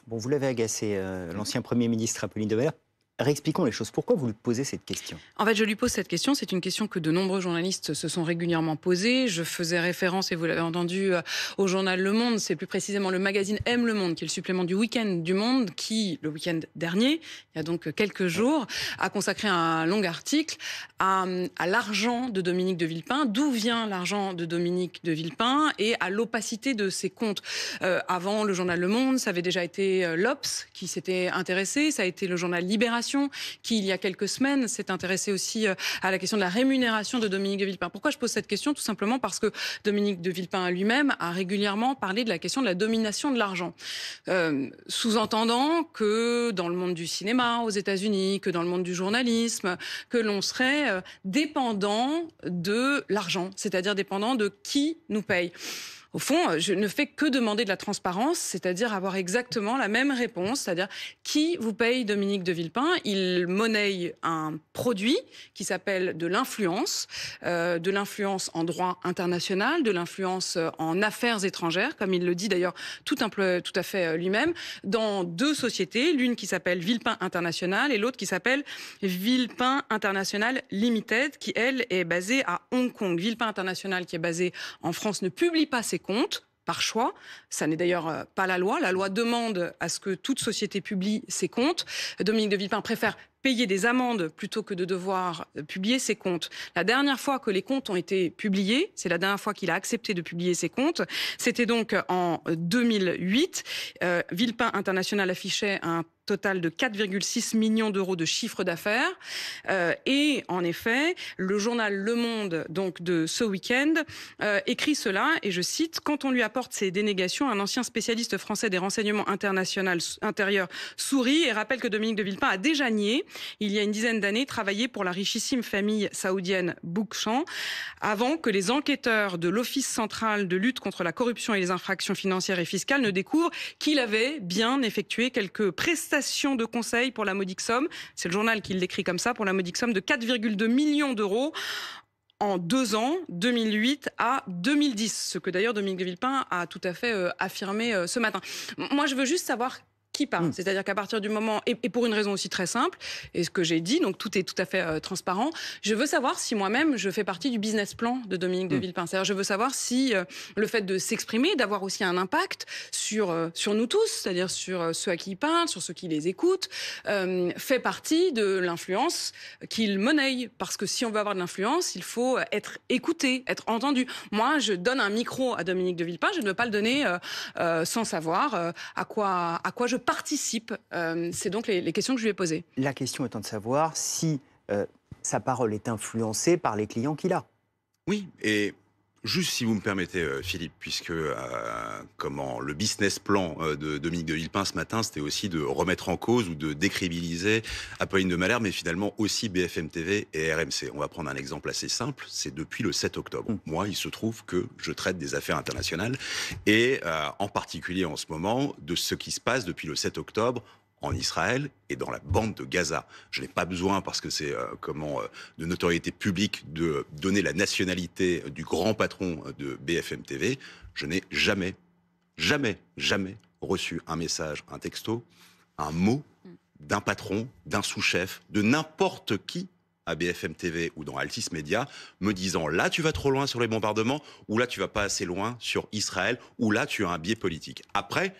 Bon, vous l'avez agacé, l'ancien Premier ministre Apolline de Malherbe. Réexpliquons les choses. Pourquoi vous lui posez cette question? En fait, je lui pose cette question. C'est une question que de nombreux journalistes se sont régulièrement posées. Je faisais référence, et vous l'avez entendu, au journal Le Monde. C'est plus précisément le magazine Aime le Monde, qui est le supplément du week-end du Monde, qui, le week-end dernier, il y a donc quelques jours, a consacré un long article à l'argent de Dominique de Villepin, d'où vient l'argent de Dominique de Villepin et à l'opacité de ses comptes. Avant le journal Le Monde, ça avait déjà été l'Obs qui s'était intéressé, ça a été le journal Libération qui, il y a quelques semaines, s'est intéressé aussi à la question de la rémunération de Dominique de Villepin. Pourquoi je pose cette question? Tout simplement parce que Dominique de Villepin lui-même a régulièrement parlé de la question de la domination de l'argent. Sous-entendant que dans le monde du cinéma aux États-Unis, que dans le monde du journalisme, que l'on serait dépendant de l'argent, c'est-à-dire dépendant de qui nous paye. Au fond, je ne fais que demander de la transparence, c'est-à-dire avoir exactement la même réponse, c'est-à-dire qui vous paye Dominique de Villepin. Il monnaie un produit qui s'appelle de l'influence en droit international, de l'influence en affaires étrangères, comme il le dit d'ailleurs tout à fait lui-même, dans deux sociétés, l'une qui s'appelle Villepin International et l'autre qui s'appelle Villepin International Limited, qui elle est basée à Hong Kong. Villepin International, qui est basée en France, ne publie pas ses comptes par choix. Ça n'est d'ailleurs pas la loi. La loi demande à ce que toute société publie ses comptes. Dominique de Villepin préfère payer des amendes plutôt que de devoir publier ses comptes. La dernière fois que les comptes ont été publiés, c'est la dernière fois qu'il a accepté de publier ses comptes, c'était donc en 2008. Villepin International affichait un total de 4,6 millions d'euros de chiffre d'affaires. Et en effet, le journal Le Monde donc de ce week-end écrit cela, et je cite: « Quand on lui apporte ces dénégations, un ancien spécialiste français des renseignements intérieurs sourit et rappelle que Dominique de Villepin a déjà nié, il y a une dizaine d'années, travaillé pour la richissime famille saoudienne Bouchant, avant que les enquêteurs de l'Office central de lutte contre la corruption et les infractions financières et fiscales ne découvrent qu'il avait bien effectué quelques prestations de conseil pour la modique somme, c'est le journal qui l'écrit comme ça, pour la modique somme de 4,2 millions d'euros en 2 ans, 2008 à 2010, ce que d'ailleurs Dominique de Villepin a tout à fait affirmé ce matin. Moi, je veux juste savoir qui parle. C'est-à-dire qu'à partir du moment, et pour une raison aussi très simple, et ce que j'ai dit, donc tout est tout à fait transparent, je veux savoir si moi-même je fais partie du business plan de Dominique de Villepin. C'est-à-dire je veux savoir si le fait de s'exprimer, d'avoir aussi un impact sur nous tous, c'est-à-dire sur ceux à qui il parle, sur ceux qui les écoutent, fait partie de l'influence qu'il monnaie. Parce que si on veut avoir de l'influence, il faut être écouté, être entendu. Moi, je donne un micro à Dominique de Villepin, je ne veux pas le donner sans savoir à quoi je participe. C'est donc les questions que je lui ai posées. La question étant de savoir si sa parole est influencée par les clients qu'il a. Oui, et juste si vous me permettez, Philippe, puisque le business plan de Dominique de Villepin ce matin, c'était aussi de remettre en cause ou de décrédibiliser Apolline de Malherbe, mais finalement aussi BFM TV et RMC. On va prendre un exemple assez simple, c'est depuis le 7 octobre. Moi, il se trouve que je traite des affaires internationales et en particulier en ce moment de ce qui se passe depuis le 7 octobre en Israël et dans la bande de Gaza. Je n'ai pas besoin, parce que c'est de notoriété publique, de donner la nationalité du grand patron de BFM TV. Je n'ai jamais reçu un message, un texto, un mot d'un patron, d'un sous-chef, de n'importe qui à BFM TV ou dans Altis Media, me disant là tu vas trop loin sur les bombardements, ou là tu vas pas assez loin sur Israël, ou là tu as un biais politique. Après,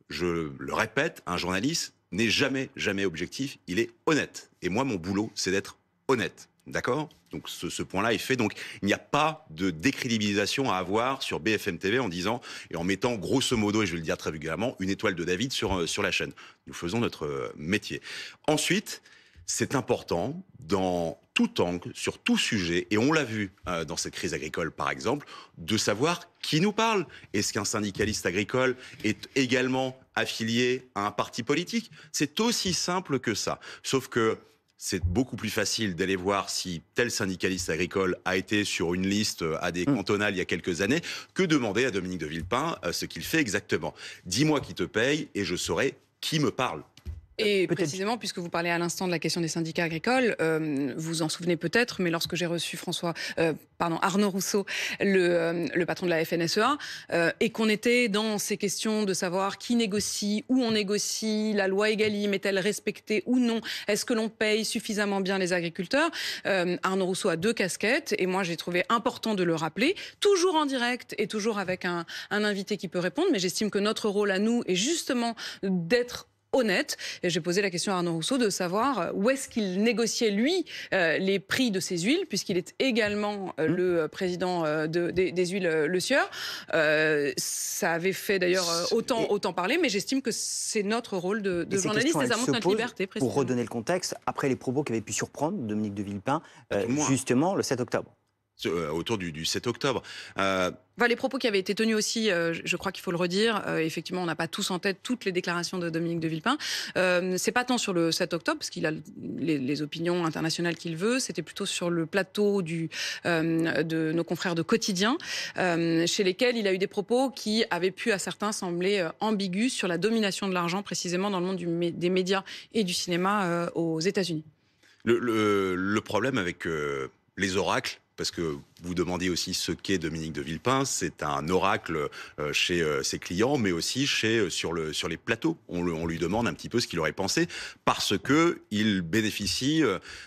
je le répète, un journaliste n'est jamais objectif, il est honnête. Et moi, mon boulot, c'est d'être honnête. D'accord ? Donc ce point-là est fait. Donc il n'y a pas de décrédibilisation à avoir sur BFM TV en disant, et en mettant grosso modo, et je vais le dire très vulgairement, une étoile de David sur la chaîne. Nous faisons notre métier. Ensuite, c'est important dans tout angle, sur tout sujet, et on l'a vu dans cette crise agricole par exemple, de savoir qui nous parle. Est-ce qu'un syndicaliste agricole est également affilié à un parti politique? C'est aussi simple que ça. Sauf que c'est beaucoup plus facile d'aller voir si tel syndicaliste agricole a été sur une liste à des cantonales il y a quelques années, que demander à Dominique de Villepin ce qu'il fait exactement. Dis-moi qui te paye et je saurai qui me parle. Et précisément, puisque vous parlez à l'instant de la question des syndicats agricoles, vous en souvenez peut-être, mais lorsque j'ai reçu Arnaud Rousseau, le patron de la FNSEA, et qu'on était dans ces questions de savoir qui négocie, où on négocie, la loi Egalim, est-elle respectée ou non, est-ce que l'on paye suffisamment bien les agriculteurs, Arnaud Rousseau a 2 casquettes, et moi j'ai trouvé important de le rappeler, toujours en direct et toujours avec un invité qui peut répondre, mais j'estime que notre rôle à nous est justement d'être honnête. Et j'ai posé la question à Arnaud Rousseau de savoir où est-ce qu'il négociait, lui, les prix de ses huiles, puisqu'il est également le président des huiles Le Sieur. Ça avait fait d'ailleurs autant parler, mais j'estime que c'est notre rôle de journaliste et ça montre notre liberté. Pour redonner le contexte, après les propos qui avaient pu surprendre Dominique de Villepin, justement le 7 octobre. Autour du 7 octobre. Les propos qui avaient été tenus aussi, je crois qu'il faut le redire, effectivement, on n'a pas tous en tête toutes les déclarations de Dominique de Villepin. C'est pas tant sur le 7 octobre, parce qu'il a les opinions internationales qu'il veut, c'était plutôt sur le plateau de nos confrères de Quotidien, chez lesquels il a eu des propos qui avaient pu à certains sembler ambigus sur la domination de l'argent, précisément dans le monde des médias et du cinéma aux États-Unis. Le problème avec les oracles, parce que vous demandiez aussi ce qu'est Dominique de Villepin, c'est un oracle chez ses clients, mais aussi sur les plateaux. On lui demande un petit peu ce qu'il aurait pensé, parce qu'il bénéficie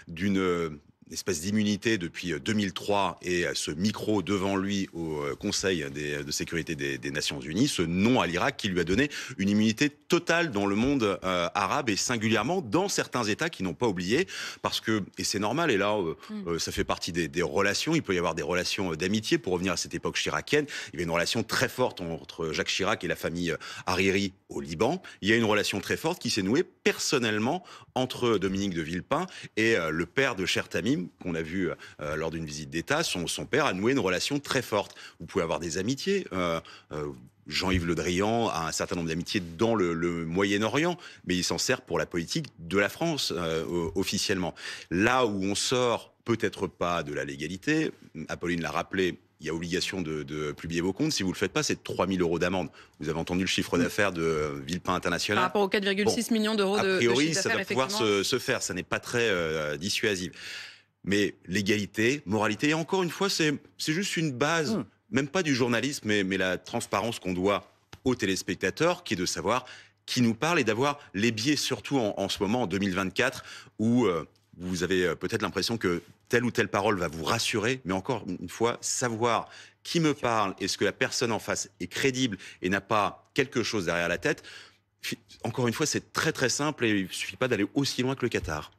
d'une espèce d'immunité depuis 2003 et ce micro devant lui au Conseil de sécurité des Nations Unies, ce non à l'Irak qui lui a donné une immunité totale dans le monde arabe et singulièrement dans certains États qui n'ont pas oublié, parce que, et c'est normal, et là ça fait partie des relations, il peut y avoir des relations d'amitié, pour revenir à cette époque chiracienne, il y avait une relation très forte entre Jacques Chirac et la famille Hariri au Liban, il y a une relation très forte qui s'est nouée personnellement entre Dominique de Villepin et le père de Cher Tamim, qu'on a vu lors d'une visite d'État. Son père a noué une relation très forte. Vous pouvez avoir des amitiés. Jean-Yves Le Drian a un certain nombre d'amitiés dans le Moyen-Orient, mais il s'en sert pour la politique de la France, officiellement. Là où on sort peut-être pas de la légalité, Apolline l'a rappelé, il y a obligation de publier vos comptes. Si vous ne le faites pas, c'est 3 000 € d'amende. Vous avez entendu le chiffre d'affaires de Villepin International. Par rapport aux 4,6 millions d'euros de chiffre d'affaires, a priori, ça doit pouvoir se faire. Ça n'est pas très dissuasif. Mais l'égalité, moralité, et encore une fois, c'est juste une base, même pas du journalisme, mais la transparence qu'on doit aux téléspectateurs, qui est de savoir qui nous parle et d'avoir les biais, surtout en ce moment, en 2024, où vous avez peut-être l'impression que telle ou telle parole va vous rassurer, mais encore une fois, savoir qui me parle, est-ce que la personne en face est crédible et n'a pas quelque chose derrière la tête, encore une fois, c'est très très simple et il ne suffit pas d'aller aussi loin que le Qatar.